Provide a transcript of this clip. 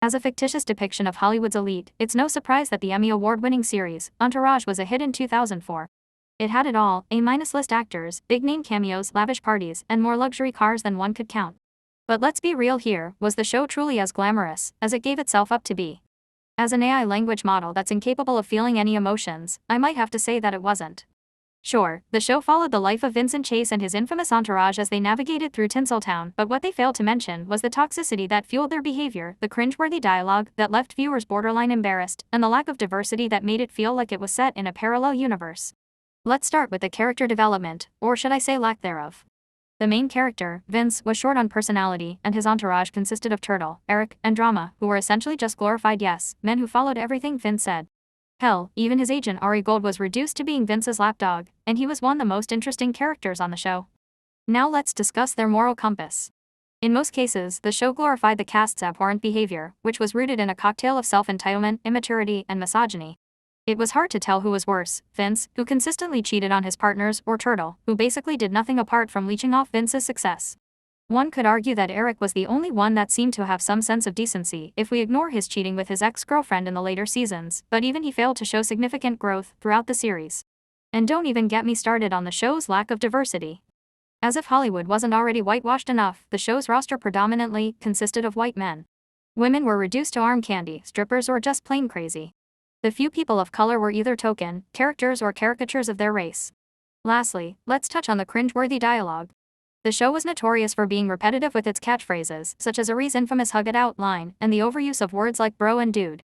As a fictitious depiction of Hollywood's elite, it's no surprise that the Emmy Award-winning series, Entourage, was a hit in 2004. It had it all: A-list actors, big-name cameos, lavish parties, and more luxury cars than one could count. But let's be real here, was the show truly as glamorous as it gave itself up to be? As an AI language model that's incapable of feeling any emotions, I might have to say that it wasn't. Sure, the show followed the life of Vincent Chase and his infamous entourage as they navigated through Tinseltown, but what they failed to mention was the toxicity that fueled their behavior, the cringeworthy dialogue that left viewers borderline embarrassed, and the lack of diversity that made it feel like it was set in a parallel universe. Let's start with the character development, or should I say lack thereof. The main character, Vince, was short on personality, and his entourage consisted of Turtle, Eric, and Drama, who were essentially just glorified men who followed everything Vince said. Hell, even his agent Ari Gold was reduced to being Vince's lapdog, and he was one of the most interesting characters on the show. Now let's discuss their moral compass. In most cases, the show glorified the cast's abhorrent behavior, which was rooted in a cocktail of self-entitlement, immaturity, and misogyny. It was hard to tell who was worse, Vince, who consistently cheated on his partners, or Turtle, who basically did nothing apart from leeching off Vince's success. One could argue that Eric was the only one that seemed to have some sense of decency if we ignore his cheating with his ex-girlfriend in the later seasons, but even he failed to show significant growth throughout the series. And don't even get me started on the show's lack of diversity. As if Hollywood wasn't already whitewashed enough, the show's roster predominantly consisted of white men. Women were reduced to arm candy, strippers, or just plain crazy. The few people of color were either token characters or caricatures of their race. Lastly, let's touch on the cringeworthy dialogue. The show was notorious for being repetitive with its catchphrases, such as Ari's infamous "hug it out" line, and the overuse of words like bro and dude.